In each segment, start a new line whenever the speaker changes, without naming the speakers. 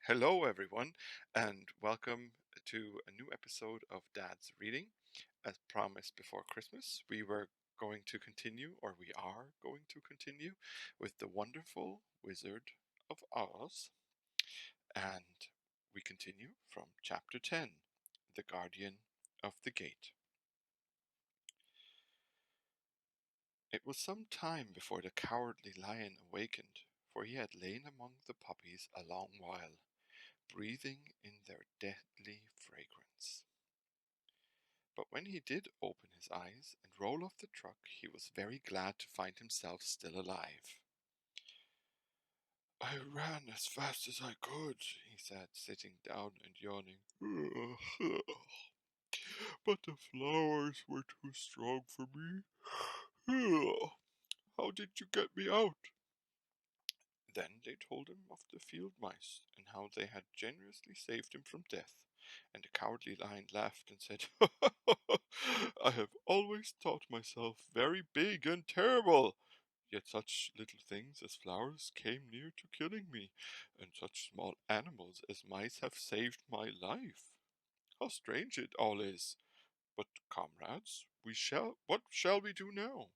Hello, everyone, and welcome to a new episode of Dad's Reading. As promised before Christmas, we are going to continue with The Wonderful Wizard of Oz, and we continue from Chapter 10, The Guardian of the Gate. It was some time before the Cowardly Lion awakened, for he had lain among the puppies a long while, breathing in their deadly fragrance. But when he did open his eyes and roll off the truck, he was very glad to find himself still alive. "I ran as fast as I could," he said, sitting down and yawning. "But the flowers were too strong for me. How did you get me out?" Then they told him of the field mice, and how they had generously saved him from death. And the Cowardly Lion laughed and said, "I have always thought myself very big and terrible. Yet such little things as flowers came near to killing me, and such small animals as mice have saved my life. How strange it all is! But, comrades, what shall we do now?"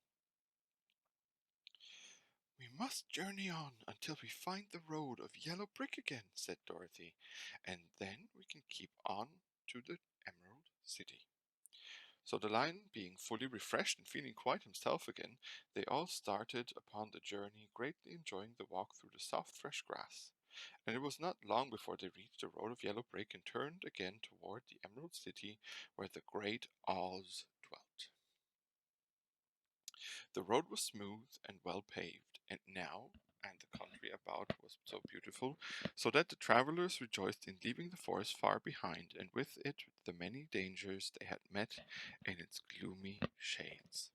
"We must journey on until we find the road of yellow brick again," said Dorothy, "and then we can keep on to the Emerald City." So the lion, being fully refreshed and feeling quite himself again, they all started upon the journey, greatly enjoying the walk through the soft fresh grass. And it was not long before they reached the road of yellow brick and turned again toward the Emerald City, where the great Oz dwelt. The road was smooth and well paved, and the country about was so beautiful, so that the travelers rejoiced in leaving the forest far behind, and with it the many dangers they had met in its gloomy shades.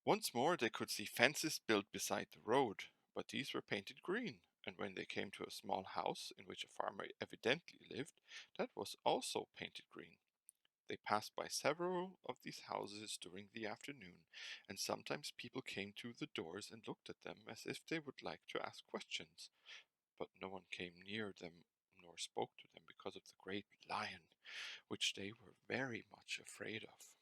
Once more they could see fences built beside the road, but these were painted green, and when they came to a small house in which a farmer evidently lived, that was also painted green. They passed by several of these houses during the afternoon, and sometimes people came to the doors and looked at them as if they would like to ask questions, but no one came near them nor spoke to them because of the great lion, which they were very much afraid of.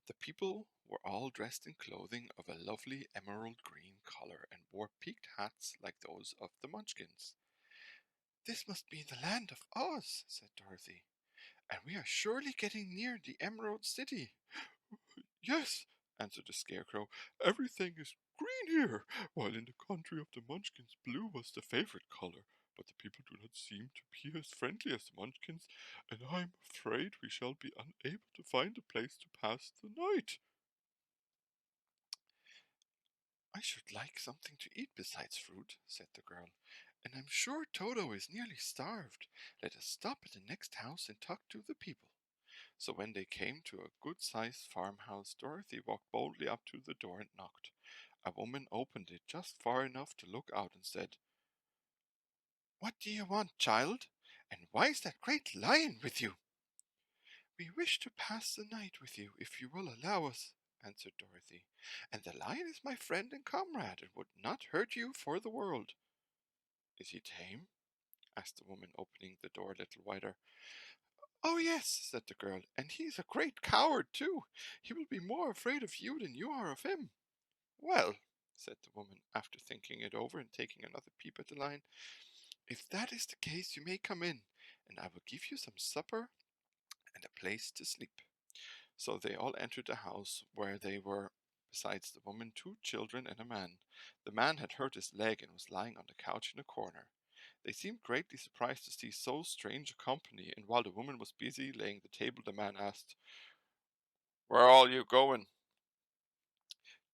The people were all dressed in clothing of a lovely emerald green color and wore peaked hats like those of the Munchkins. "This must be the land of Oz," said Dorothy, "and we are surely getting near the Emerald City." "Yes," answered the Scarecrow, "everything is green here, while in the country of the Munchkins blue was the favorite color. But the people do not seem to be as friendly as the Munchkins, and I'm afraid we shall be unable to find a place to pass the night." "I should like something to eat besides fruit," said the girl, "and I'm sure Toto is nearly starved. Let us stop at the next house and talk to the people." So when they came to a good-sized farmhouse, Dorothy walked boldly up to the door and knocked. A woman opened it just far enough to look out and said, "What do you want, child? And why is that great lion with you?" "We wish to pass the night with you, if you will allow us," answered Dorothy. "And the lion is my friend and comrade, and would not hurt you for the world." "Is he tame?" asked the woman, opening the door a little wider. "Oh, yes," said the girl, "and he's a great coward, too. He will be more afraid of you than you are of him." "Well," said the woman, after thinking it over and taking another peep at the lion, "if that is the case, you may come in, and I will give you some supper and a place to sleep." So they all entered the house, where they were, besides the woman, two children and a man. The man had hurt his leg and was lying on the couch in a corner. They seemed greatly surprised to see so strange a company, and while the woman was busy laying the table, the man asked, "Where are all you going?"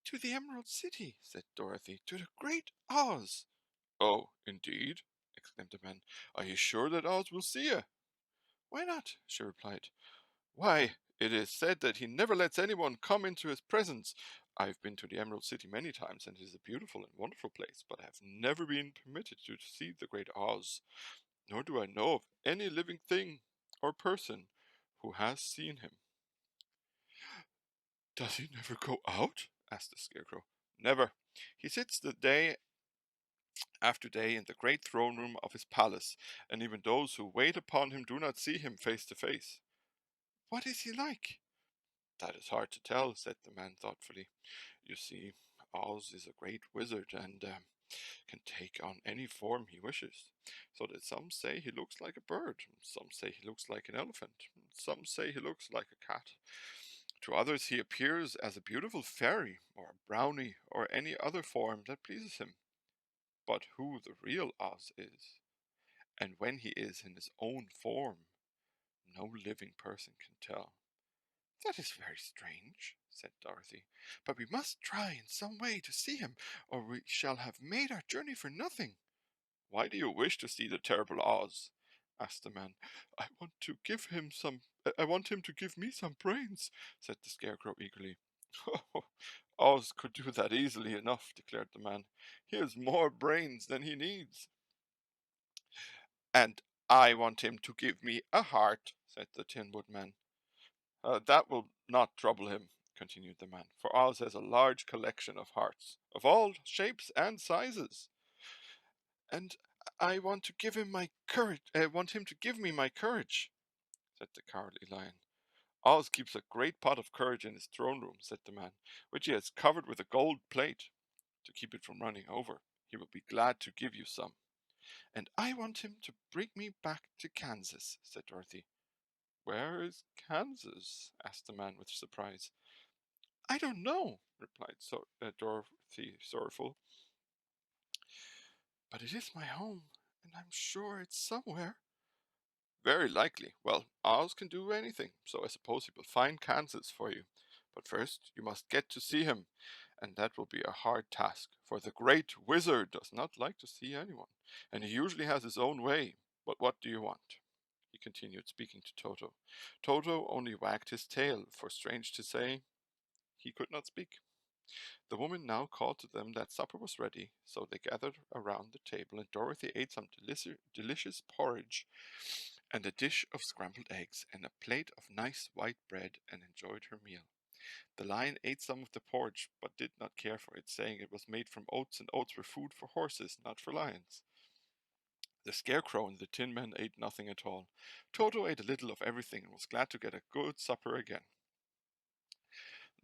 "To the Emerald City," said Dorothy, "to the great Oz." "Oh, indeed?" exclaimed the man. "Are you sure that Oz will see you?" "Why not?" she replied. "Why, it is said that he never lets anyone come into his presence. I've been to the Emerald City many times, and it is a beautiful and wonderful place, but I have never been permitted to see the great Oz, nor do I know of any living thing or person who has seen him." "Does he never go out?" asked the Scarecrow. "Never. He sits the day after day in the great throne room of his palace, and even those who wait upon him do not see him face to face. What is he like? That is hard to tell, said the man thoughtfully. You see, Oz is a great wizard and can take on any form he wishes. So that some say he looks like a bird, some say he looks like an elephant, some say he looks like a cat. To others he appears as a beautiful fairy, or a brownie, or any other form that pleases him. But who the real Oz is, and when he is in his own form, no living person can tell. That is very strange, said Dorothy, but we must try in some way to see him, or we shall have made our journey for nothing. Why do you wish to see the terrible Oz? Asked the man. I want him to give me some brains, said the Scarecrow eagerly. Oh, Oz could do that easily enough, declared the man. He has more brains than he needs. And I want him to give me a heart, said the Tin Woodman. That will not trouble him, continued the man, for Oz has a large collection of hearts, of all shapes and sizes. And I want to give him my courage. I want him to give me my courage, said the Cowardly Lion. Oz keeps a great pot of courage in his throne room, said the man, which he has covered with a gold plate to keep it from running over. He will be glad to give you some. And I want him to bring me back to Kansas, said Dorothy. Where is Kansas? Asked the man with surprise. I don't know, replied Dorothy, sorrowful. But it is my home, and I'm sure it's somewhere. Very likely. Well, Oz can do anything, so I suppose he will find Kansas for you. But first, you must get to see him, and that will be a hard task, for the great wizard does not like to see anyone, and he usually has his own way. But what do you want? He continued, speaking to Toto. Toto only wagged his tail, for strange to say, he could not speak. The woman now called to them that supper was ready, so they gathered around the table, and Dorothy ate some delicious porridge and a dish of scrambled eggs and a plate of nice white bread, and enjoyed her meal. The lion ate some of the porridge, but did not care for it, saying it was made from oats, and oats were food for horses, not for lions. The Scarecrow and the Tin Man ate nothing at all. Toto ate a little of everything and was glad to get a good supper again.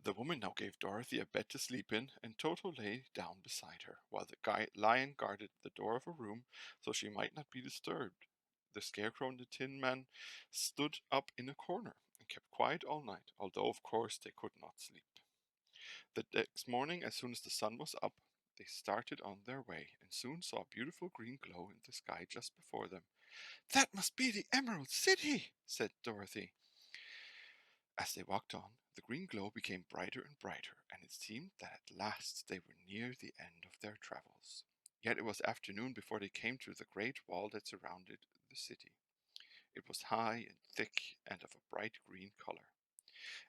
The woman now gave Dorothy a bed to sleep in, and Toto lay down beside her, while the lion guarded the door of her room so she might not be disturbed. The Scarecrow and the Tin Man stood up in a corner and kept quiet all night, although of course they could not sleep. The next morning, as soon as the sun was up, they started on their way and soon saw a beautiful green glow in the sky just before them. That must be the Emerald City, said Dorothy. As they walked on, the green glow became brighter and brighter, and it seemed that at last they were near the end of their travels. Yet it was afternoon before they came to the great wall that surrounded the city. It was high and thick and of a bright green color.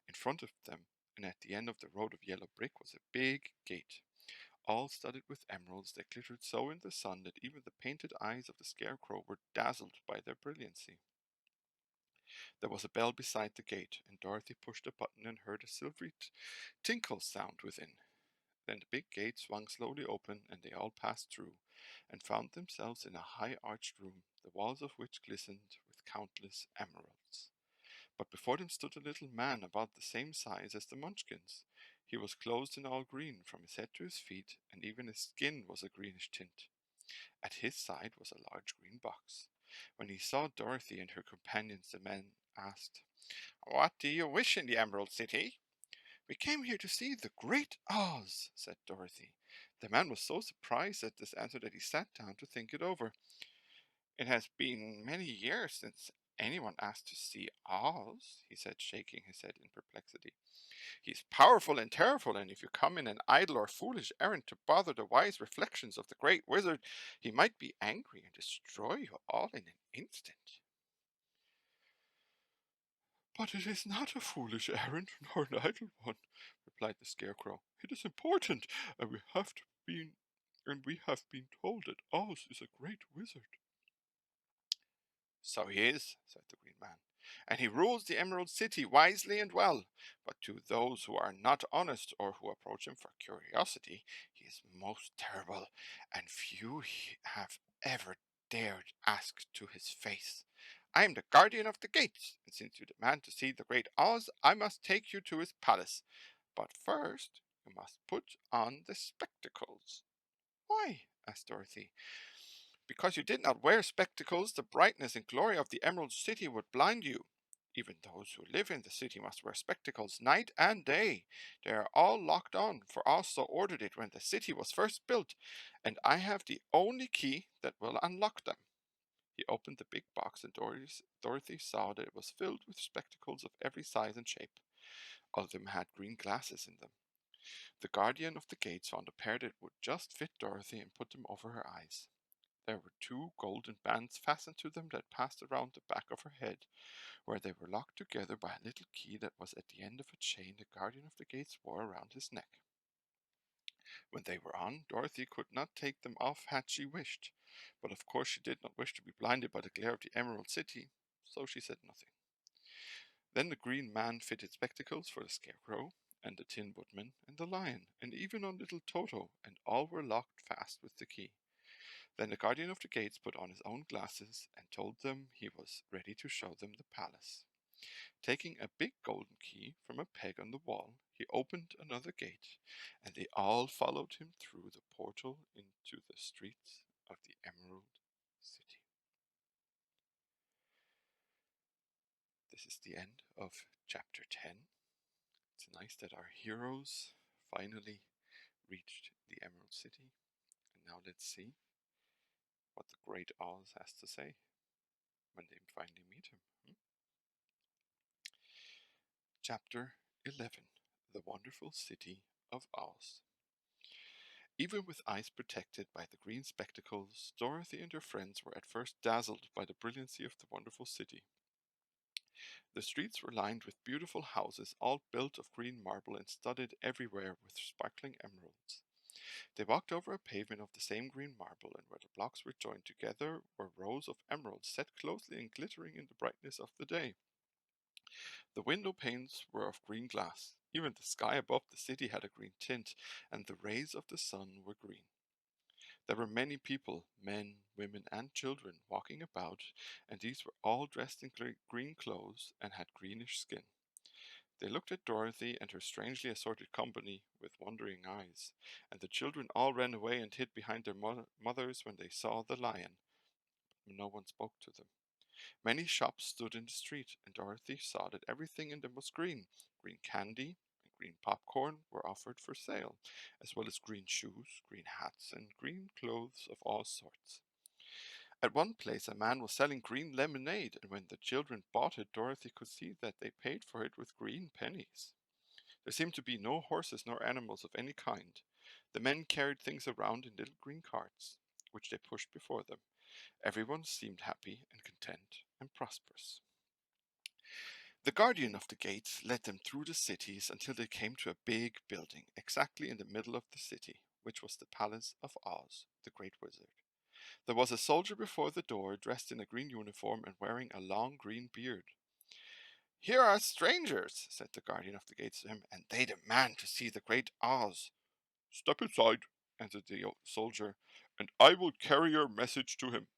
In front of them, and at the end of the road of yellow brick, was a big gate, all studded with emeralds that glittered so in the sun that even the painted eyes of the Scarecrow were dazzled by their brilliancy. There was a bell beside the gate, and Dorothy pushed a button and heard a silvery tinkle sound within. Then the big gate swung slowly open, and they all passed through, and found themselves in a high arched room, the walls of which glistened with countless emeralds. But before them stood a little man about the same size as the Munchkins. He was clothed in all green from his head to his feet, and even his skin was a greenish tint. At his side was a large green box. When he saw Dorothy and her companions, the man asked, "What do you wish in the Emerald City?" "We came here to see the Great Oz," said Dorothy. The man was so surprised at this answer that he sat down to think it over. "It has been many years since anyone asked to see Oz," he said, shaking his head in perplexity. "He is powerful and terrible, and if you come in an idle or foolish errand to bother the wise reflections of the great wizard, he might be angry and destroy you all in an instant." "But it is not a foolish errand, nor an idle one," replied the Scarecrow. "It is important, and we have been told that Oz is a great wizard." "So he is," said the Green Man. and he rules the Emerald City wisely and well. But to those who are not honest or who approach him for curiosity, he is most terrible, and few have ever dared ask to his face. I am the guardian of the gates, and since you demand to see the great Oz, I must take you to his palace. But first, you must put on the spectacles. Why? Asked Dorothy. Because you did not wear spectacles, the brightness and glory of the Emerald City would blind you. Even those who live in the city must wear spectacles night and day. They are all locked on, for Oz so ordered it when the city was first built, and I have the only key that will unlock them. He opened the big box, and Dorothy saw that it was filled with spectacles of every size and shape. All of them had green glasses in them. The guardian of the gates found a pair that would just fit Dorothy and put them over her eyes. There were two golden bands fastened to them that passed around the back of her head, where they were locked together by a little key that was at the end of a chain the guardian of the gates wore around his neck. When they were on, Dorothy could not take them off had she wished, but of course she did not wish to be blinded by the glare of the Emerald City, so she said nothing. Then the Green Man fitted spectacles for the Scarecrow, and the Tin Woodman, and the Lion, and even on little Toto, and all were locked fast with the key. Then the guardian of the gates put on his own glasses and told them he was ready to show them the palace. Taking a big golden key from a peg on the wall, he opened another gate, and they all followed him through the portal into the streets of the Emerald City. This is the end of chapter 10. It's nice that our heroes finally reached the Emerald City. And now let's see what the great Oz has to say when they finally meet him. Chapter 11. The Wonderful City of Oz. Even with eyes protected by the green spectacles, Dorothy and her friends were at first dazzled by the brilliancy of the wonderful city. The streets were lined with beautiful houses, all built of green marble and studded everywhere with sparkling emeralds. They walked over a pavement of the same green marble, and where the blocks were joined together were rows of emeralds set closely and glittering in the brightness of the day. The window panes were of green glass. Even the sky above the city had a green tint, and the rays of the sun were green. There were many people, men, women, and children, walking about, and these were all dressed in green clothes and had greenish skin. They looked at Dorothy and her strangely assorted company with wondering eyes, and the children all ran away and hid behind their mothers when they saw the lion. No one spoke to them. Many shops stood in the street, and Dorothy saw that everything in them was green. Green candy and green popcorn were offered for sale, as well as green shoes, green hats, and green clothes of all sorts. At one place a man was selling green lemonade, and when the children bought it, Dorothy could see that they paid for it with green pennies. There seemed to be no horses nor animals of any kind. The men carried things around in little green carts, which they pushed before them. Everyone seemed happy and content and prosperous. The guardian of the gates led them through the cities until they came to a big building exactly in the middle of the city, which was the palace of Oz, the great wizard. There was a soldier before the door, dressed in a green uniform and wearing a long green beard. "Here are strangers," said the guardian of the gates to him, "and they demand to see the great Oz." "Step aside," answered the soldier, "and I will carry your message to him."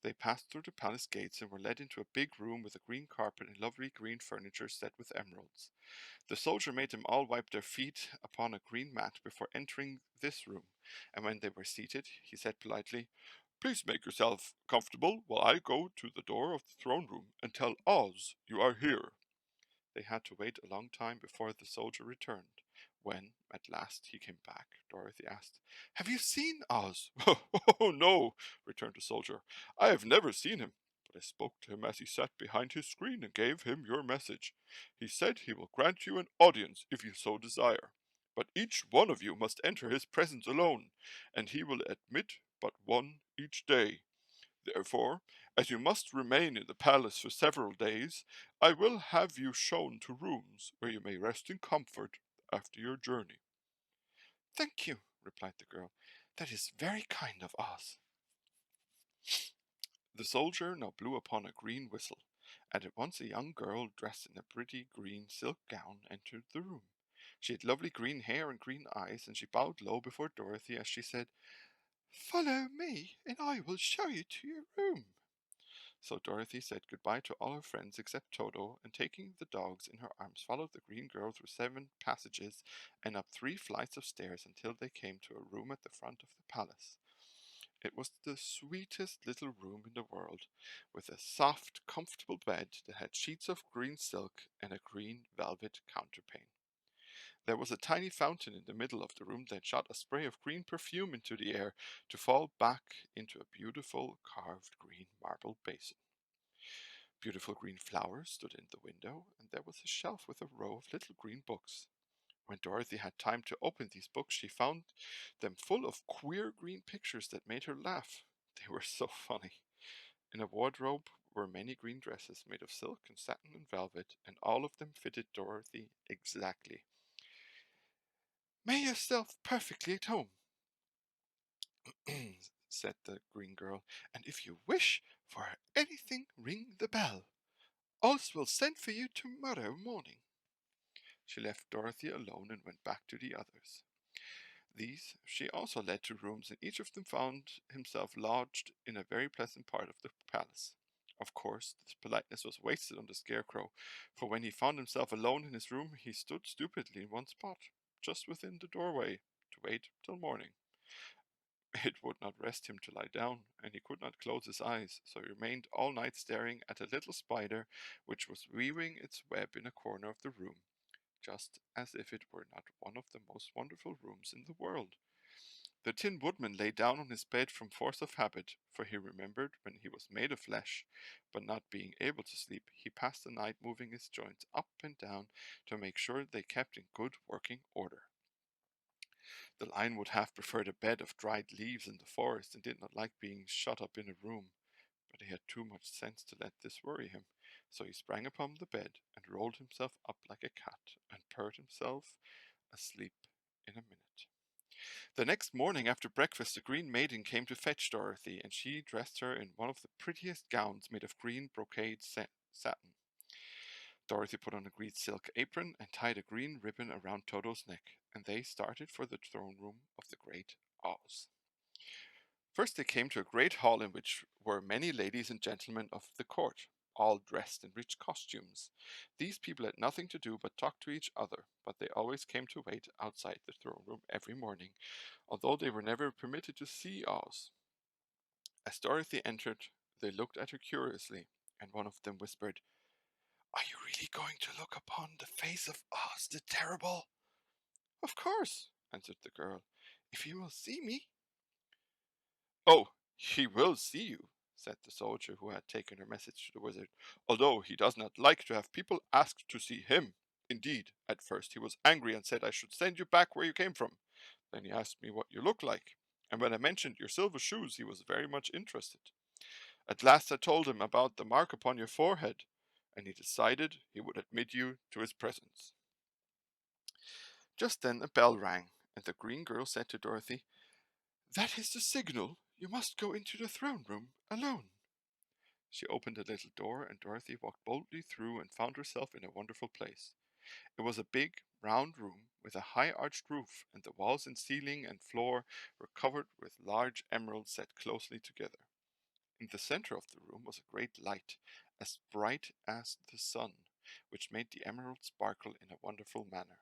They passed through the palace gates and were led into a big room with a green carpet and lovely green furniture set with emeralds. The soldier made them all wipe their feet upon a green mat before entering this room, and when they were seated, he said politely, "Please make yourself comfortable while I go to the door of the throne room and tell Oz you are here." They had to wait a long time before the soldier returned. When, at last, he came back, Dorothy asked, "Have you seen Oz?" "Oh, no," returned the soldier. "I have never seen him, but I spoke to him as he sat behind his screen and gave him your message. He said he will grant you an audience if you so desire. But each one of you must enter his presence alone, and he will admit but one each day. Therefore, as you must remain in the palace for several days, I will have you shown to rooms where you may rest in comfort after your journey." "Thank you," replied the girl. "That is very kind of Oz." The soldier now blew upon a green whistle, At once a young girl dressed in a pretty green silk gown entered the room. She had lovely green hair and green eyes, and she bowed low before Dorothy as she said, "Follow me, and I will show you to your room." So Dorothy said goodbye to all her friends except Toto, and taking the dogs in her arms, followed the green girl through 7 passages and up 3 flights of stairs until they came to a room at the front of the palace. It was the sweetest little room in the world, with a soft, comfortable bed that had sheets of green silk and a green velvet counterpane. There was a tiny fountain in the middle of the room that shot a spray of green perfume into the air to fall back into a beautiful carved green marble basin. Beautiful green flowers stood in the window, and there was a shelf with a row of little green books. When Dorothy had time to open these books, she found them full of queer green pictures that made her laugh. They were so funny. In a wardrobe were many green dresses made of silk and satin and velvet, and all of them fitted Dorothy exactly. "Make yourself perfectly at home," said the green girl, "and if you wish for anything, ring the bell. Oz will send for you tomorrow morning." She left Dorothy alone and went back to the others. These she also led to rooms, and each of them found himself lodged in a very pleasant part of the palace. Of course, this politeness was wasted on the Scarecrow, for when he found himself alone in his room, he stood stupidly in one spot, just within the doorway, to wait till morning. It would not rest him to lie down, and he could not close his eyes, so he remained all night staring at a little spider which was weaving its web in a corner of the room, just as if it were not one of the most wonderful rooms in the world. The Tin Woodman lay down on his bed from force of habit, for he remembered when he was made of flesh, but not being able to sleep, he passed the night moving his joints up and down to make sure they kept in good working order. The Lion would have preferred a bed of dried leaves in the forest and did not like being shut up in a room, but he had too much sense to let this worry him, so he sprang upon the bed and rolled himself up like a cat and purred himself asleep in a minute. The next morning after breakfast the Green Maiden came to fetch Dorothy, and she dressed her in one of the prettiest gowns made of green brocade satin. Dorothy put on a green silk apron and tied a green ribbon around Toto's neck, and they started for the throne room of the great Oz. First they came to a great hall in which were many ladies and gentlemen of the court, all dressed in rich costumes. These people had nothing to do but talk to each other, but they always came to wait outside the throne room every morning, although they were never permitted to see Oz. As Dorothy entered, they looked at her curiously, and one of them whispered, "Are you really going to look upon the face of Oz the Terrible?" "Of course," answered the girl, "if you will see me." "Oh, he will see you," said the soldier who had taken her message to the wizard, "although he does not like to have people ask to see him. Indeed, at first he was angry and said I should send you back where you came from. Then he asked me what you looked like, and when I mentioned your silver shoes he was very much interested. At last I told him about the mark upon your forehead, and he decided he would admit you to his presence." Just then a bell rang, and the green girl said to Dorothy, "That is the signal. You must go into the throne room alone." She opened a little door, and Dorothy walked boldly through and found herself in a wonderful place. It was a big, round room with a high arched roof, and the walls and ceiling and floor were covered with large emeralds set closely together. In the center of the room was a great light, as bright as the sun, which made the emeralds sparkle in a wonderful manner.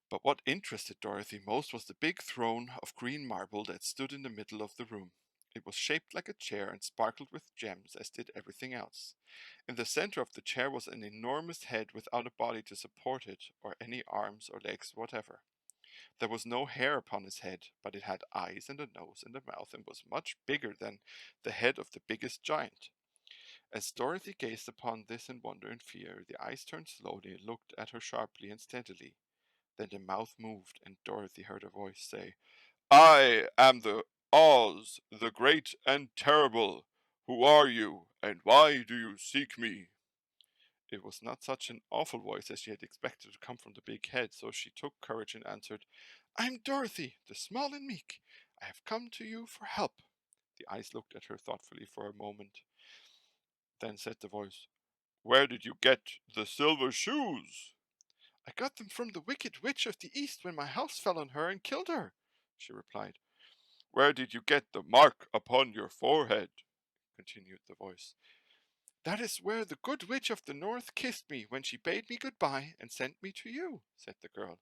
But what interested Dorothy most was the big throne of green marble that stood in the middle of the room. It was shaped like a chair and sparkled with gems, as did everything else. In the center of the chair was an enormous head without a body to support it, or any arms or legs whatever. There was no hair upon his head, but it had eyes and a nose and a mouth, and was much bigger than the head of the biggest giant. As Dorothy gazed upon this in wonder and fear, the eyes turned slowly and looked at her sharply and steadily. Then the mouth moved, and Dorothy heard a voice say, "I am the Oz, the great and terrible. Who are you, and why do you seek me?" It was not such an awful voice as she had expected to come from the big head, so she took courage and answered, "I am Dorothy, the small and meek. I have come to you for help." The eyes looked at her thoughtfully for a moment. Then said the voice, Where did you get the silver shoes? I got them from the wicked witch of the East when my house fell on her and killed her, she replied. Where did you get the mark upon your forehead? Continued the voice. That is where the good witch of the North kissed me when she bade me good-bye and sent me to you, said the girl.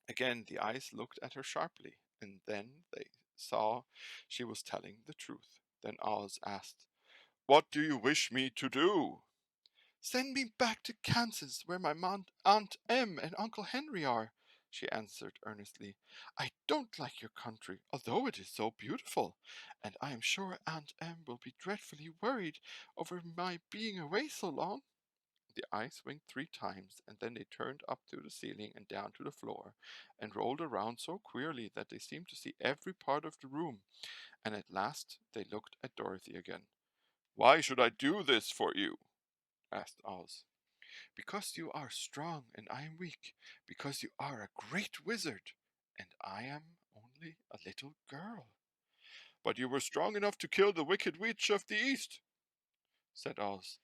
Again the eyes looked at her sharply, and then they saw she was telling the truth. Then Oz asked, What do you wish me to do? Send me back to Kansas, where my Aunt Em and Uncle Henry are, she answered earnestly. I don't like your country, although it is so beautiful, and I am sure Aunt Em will be dreadfully worried over my being away so long. The eyes winked 3 times, and then they turned up to the ceiling and down to the floor, and rolled around so queerly that they seemed to see every part of the room, and at last they looked at Dorothy again. Why should I do this for you? Asked Oz. Because you are strong and I am weak, because you are a great wizard, and I am only a little girl. But you were strong enough to kill the wicked witch of the East, said Oz.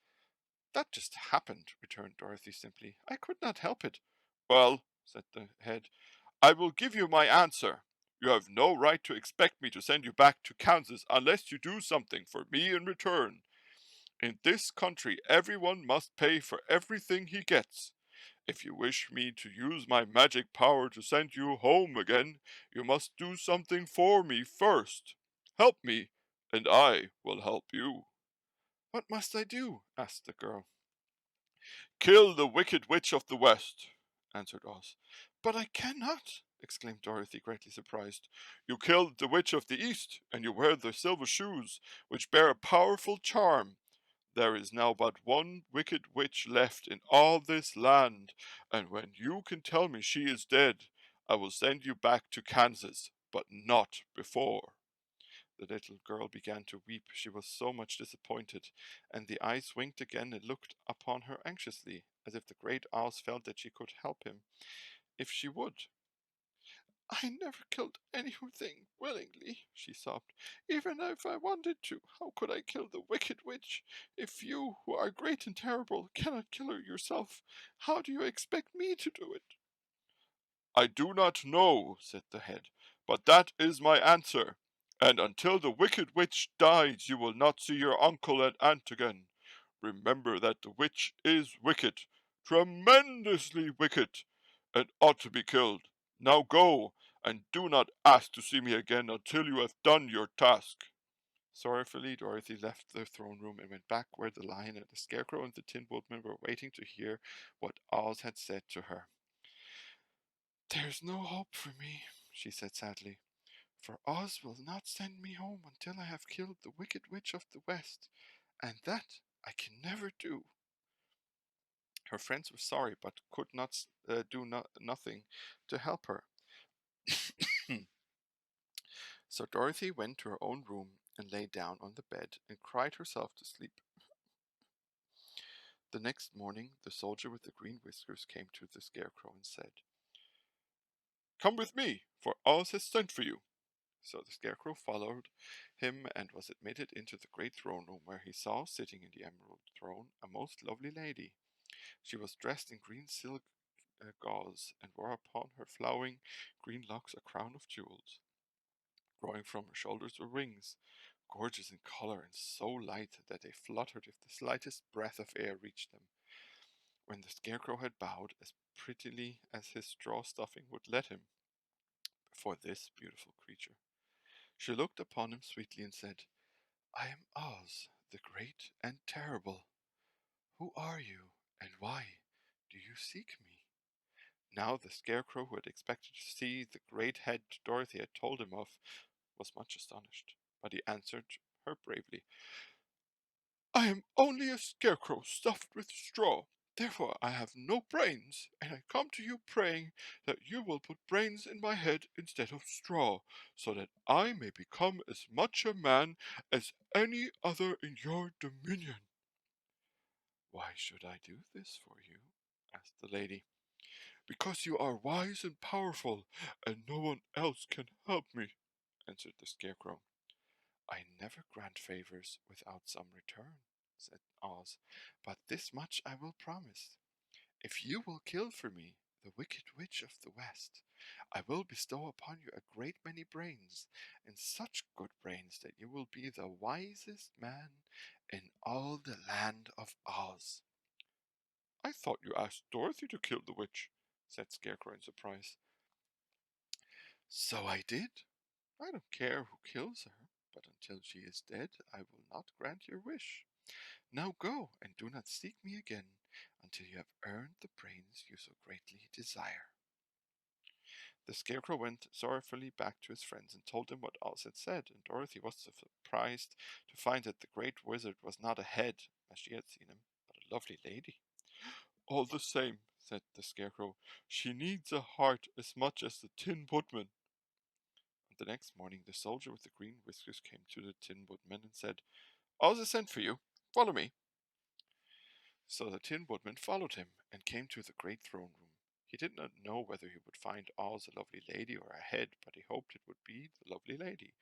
That just happened, returned Dorothy simply. I could not help it. Well, said the head, I will give you my answer. You have no right to expect me to send you back to Kansas unless you do something for me in return. In this country, everyone must pay for everything he gets. If you wish me to use my magic power to send you home again, you must do something for me first. Help me, and I will help you. What must I do? Asked the girl. Kill the wicked witch of the West, answered Oz. But I cannot, exclaimed Dorothy, greatly surprised. You killed the witch of the East, and you wear the silver shoes, which bear a powerful charm. There is now but one wicked witch left in all this land, and when you can tell me she is dead, I will send you back to Kansas, but not before. The little girl began to weep. She was so much disappointed, and the eyes winked again and looked upon her anxiously, as if the great Oz felt that she could help him if she would. I never killed anything willingly, she sobbed. Even if I wanted to, how could I kill the wicked witch? If you, who are great and terrible, cannot kill her yourself, how do you expect me to do it? I do not know, said the head, but that is my answer. And until the wicked witch dies, you will not see your uncle and aunt again. Remember that the witch is wicked, tremendously wicked, and ought to be killed. Now go, and do not ask to see me again until you have done your task. Sorrowfully, Dorothy left the throne room and went back where the Lion and the Scarecrow and the Tin Woodman were waiting to hear what Oz had said to her. There's no hope for me, she said sadly, for Oz will not send me home until I have killed the wicked witch of the West, and that I can never do. Her friends were sorry, but could not do nothing to help her. So Dorothy went to her own room and lay down on the bed and cried herself to sleep. The next morning the soldier with the green whiskers came to the Scarecrow and said, Come with me, for Oz has sent for you. So the Scarecrow followed him and was admitted into the great throne room, where he saw, sitting in the emerald throne, a most lovely lady. She was dressed in green silk gauze, and wore upon her flowing green locks a crown of jewels. Growing from her shoulders were wings, gorgeous in color and so light that they fluttered if the slightest breath of air reached them. When the Scarecrow had bowed as prettily as his straw stuffing would let him before this beautiful creature, she looked upon him sweetly and said, I am Oz, the great and terrible. Who are you, and why do you seek me? Now the Scarecrow, who had expected to see the great head Dorothy had told him of, was much astonished, but he answered her bravely, I am only a scarecrow stuffed with straw. Therefore I have no brains, and I come to you praying that you will put brains in my head instead of straw, so that I may become as much a man as any other in your dominion. Why should I do this for you? Asked the lady. Because you are wise and powerful, and no one else can help me, answered the Scarecrow. I never grant favors without some return, said Oz, but this much I will promise. If you will kill for me the Wicked Witch of the West, I will bestow upon you a great many brains, and such good brains that you will be the wisest man in all the land of Oz. I thought you asked Dorothy to kill the witch, said Scarecrow in surprise. So I did. I don't care who kills her, but until she is dead, I will not grant your wish. Now go, and do not seek me again until you have earned the brains you so greatly desire. The Scarecrow went sorrowfully back to his friends and told them what Oz had said, and Dorothy was surprised to find that the great wizard was not a head, as she had seen him, but a lovely lady. All the same, said the Scarecrow, she needs a heart as much as the Tin Woodman. And the next morning the soldier with the green whiskers came to the Tin Woodman and said, Oz has sent for you. Follow me. So the Tin Woodman followed him and came to the great throne room. He did not know whether he would find Oz a lovely lady or a head, but he hoped it would be the lovely lady.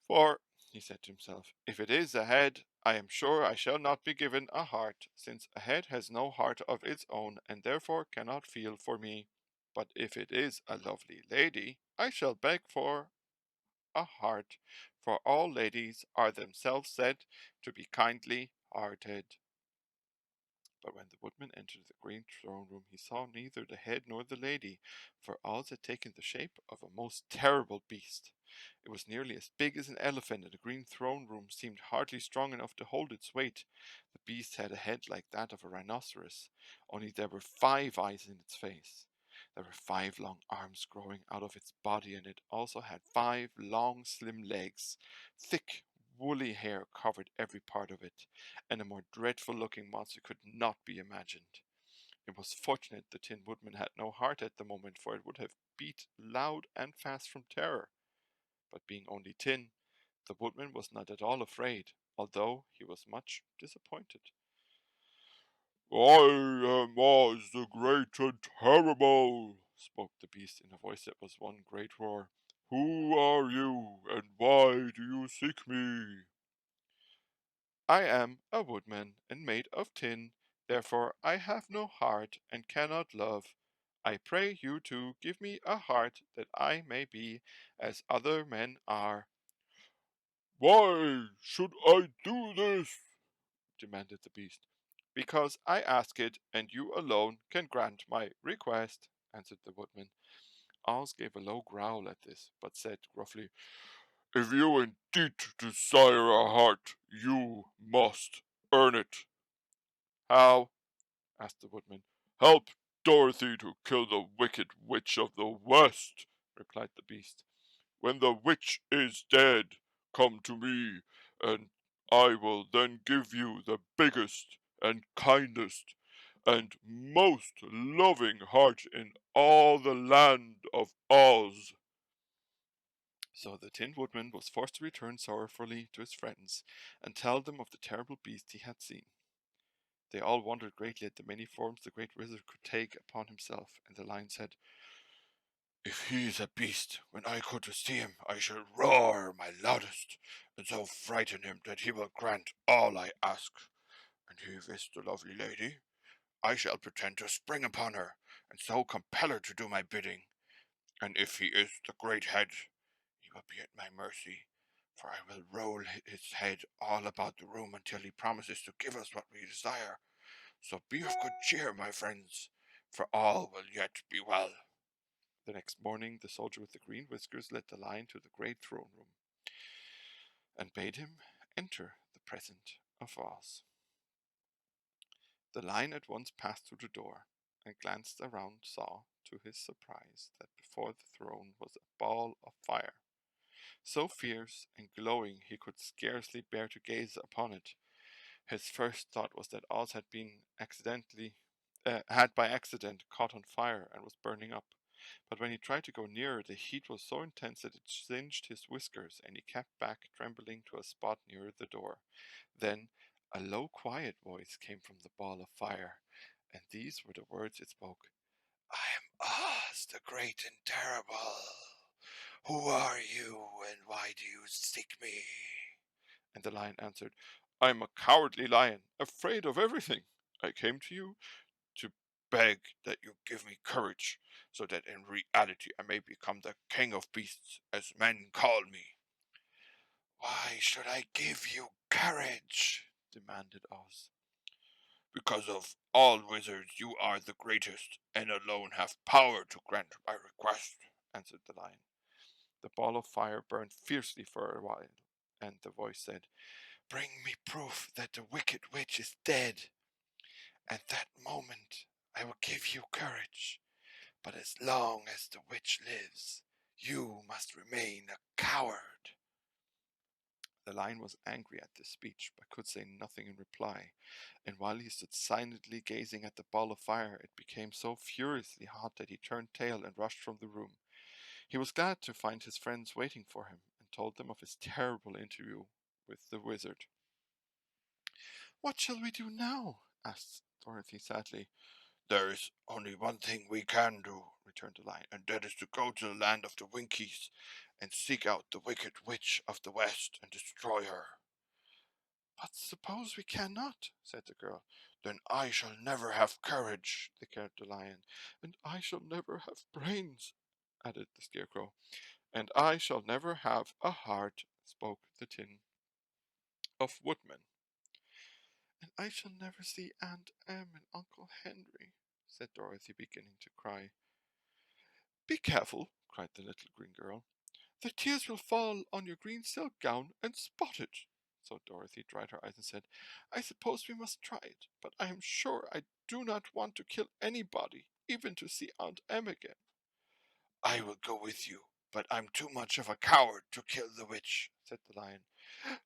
For, he said to himself, if it is a head, I am sure I shall not be given a heart, since a head has no heart of its own and therefore cannot feel for me. But if it is a lovely lady, I shall beg for a heart, for all ladies are themselves said to be kindly hearted. But when the woodman entered the green throne room, he saw neither the head nor the lady, for Oz had taken the shape of a most terrible beast. It was nearly as big as an elephant, and the green throne room seemed hardly strong enough to hold its weight. The beast had a head like that of a rhinoceros, only there were 5 eyes in its face. There were 5 long arms growing out of its body, and it also had 5 long, slim legs. Thick, woolly hair covered every part of it, and a more dreadful looking monster could not be imagined. It was fortunate the Tin Woodman had no heart at the moment, for it would have beat loud and fast from terror. But being only tin, the Woodman was not at all afraid, although he was much disappointed. I am Oz the Great and Terrible, spoke the beast in a voice that was one great roar. Who are you, and why do you seek me? I am a woodman and made of tin, therefore I have no heart and cannot love. I pray you to give me a heart that I may be as other men are. Why should I do this? Demanded the beast. Because I ask it, and you alone can grant my request, answered the woodman. Oz gave a low growl at this, but said gruffly, If you indeed desire a heart, you must earn it. How? Asked the woodman. Help Dorothy to kill the wicked witch of the West, replied the beast. When the witch is dead, come to me, and I will then give you the biggest and kindest and most loving heart in all the land of Oz. So the Tin Woodman was forced to return sorrowfully to his friends and tell them of the terrible beast he had seen. They all wondered greatly at the many forms the great wizard could take upon himself, and the lion said, If he is a beast, when I go to see him, I shall roar my loudest, and so frighten him that he will grant all I ask. And if he is the lovely lady, I shall pretend to spring upon her, and so compel her to do my bidding. And if he is the great head, he will be at my mercy, for I will roll his head all about the room until he promises to give us what we desire. So be of good cheer, my friends, for all will yet be well. The next morning the soldier with the green whiskers led the lion to the great throne room, and bade him enter the presence of Oz. The lion at once passed through the door, and glanced around saw, to his surprise, that before the throne was a ball of fire, so fierce and glowing he could scarcely bear to gaze upon it. His first thought was that Oz had by accident caught on fire and was burning up. But when he tried to go nearer, the heat was so intense that it singed his whiskers, and he kept back, trembling, to a spot nearer the door. Then a low, quiet voice came from the ball of fire, and these were the words it spoke. I am Oz, the great and terrible. Who are you, and why do you seek me? And the lion answered, I'm a cowardly lion, afraid of everything. I came to you to beg that you give me courage, so that in reality I may become the king of beasts, as men call me." "Why should I give you courage?" demanded Oz. "Because of all wizards you are the greatest, and alone have power to grant my request," answered the lion. The ball of fire burned fiercely for a while, and the voice said, "Bring me proof that the wicked witch is dead. At that moment I will give you courage. But as long as the witch lives, you must remain a coward." The lion was angry at this speech, but could say nothing in reply, and while he stood silently gazing at the ball of fire, it became so furiously hot that he turned tail and rushed from the room. He was glad to find his friends waiting for him, and told them of his terrible interview with the wizard. "What shall we do now?" asked Dorothy sadly. "There is only one thing we can do," returned the lion, "and that is to go to the land of the Winkies and seek out the wicked witch of the West and destroy her." "But suppose we cannot?" said the girl. "Then I shall never have courage," declared the lion. "And I shall never have brains," added the Scarecrow. "And I shall never have a heart," spoke the Tin of Woodman. "And I shall never see Aunt Em and Uncle Henry," said Dorothy, beginning to cry. "Be careful," cried the little green girl. "The tears will fall on your green silk gown and spot it." So Dorothy dried her eyes and said, "I suppose we must try it, but I am sure I do not want to kill anybody, even to see Aunt Em again." "I will go with you, but I'm too much of a coward to kill the witch," said the lion.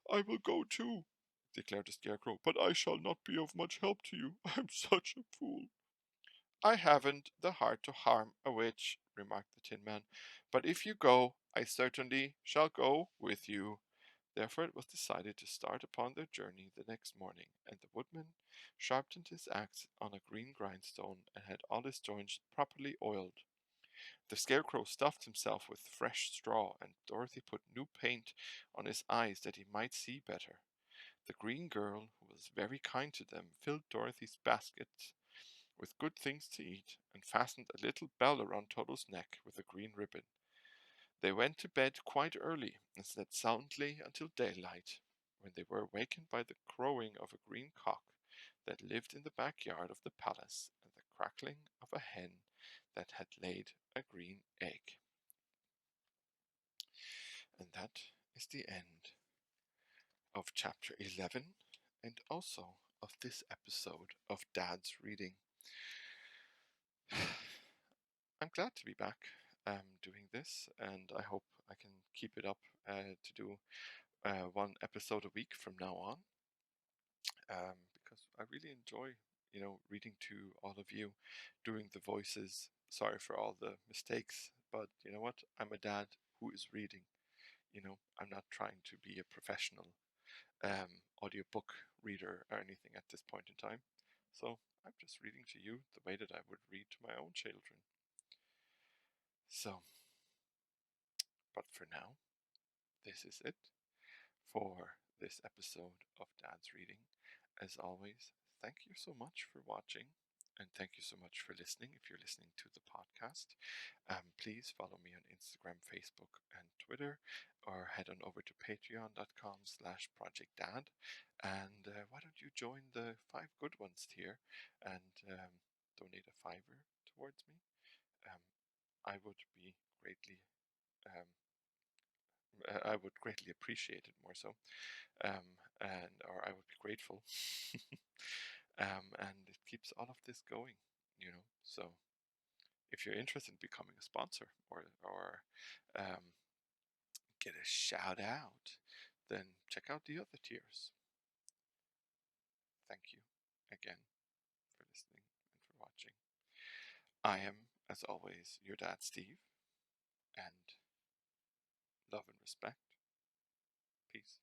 "I will go too," declared the Scarecrow, "but I shall not be of much help to you. I'm such a fool." "I haven't the heart to harm a witch," remarked the Tin Man, "but if you go, I certainly shall go with you." Therefore it was decided to start upon their journey the next morning, and the Woodman sharpened his axe on a green grindstone and had all his joints properly oiled. The Scarecrow stuffed himself with fresh straw, and Dorothy put new paint on his eyes that he might see better. The green girl, who was very kind to them, filled Dorothy's basket with good things to eat, and fastened a little bell around Toto's neck with a green ribbon. They went to bed quite early and slept soundly until daylight, when they were awakened by the crowing of a green cock that lived in the backyard of the palace, and the crackling of a hen that had laid a green egg. And that is the end of chapter 11, and also of this episode of Dad's Reading. I'm glad to be back doing this, and I hope I can keep it up to do one episode a week from now on, because I really enjoy, reading to all of you, doing the voices. Sorry for all the mistakes, but you know what? I'm a dad who is reading. I'm not trying to be a professional audiobook reader or anything at this point in time. So I'm just reading to you the way that I would read to my own children. So, but for now, this is it for this episode of Dad's Reading. As always, thank you so much for watching, and thank you so much for listening if you're listening to the podcast. Please follow me on Instagram, Facebook, and Twitter, or head on over to patreon.com/projectdad. And why don't you join the 5 Good Ones tier and donate a $5 towards me? I would be greatly um, I would greatly appreciate it, more so, and or I would be grateful. And it keeps all of this going. So if you're interested in becoming a sponsor, or get a shout out, then check out the other tiers. Thank you again for listening and for watching. I am, as always, your dad, Steve, and love and respect. Peace.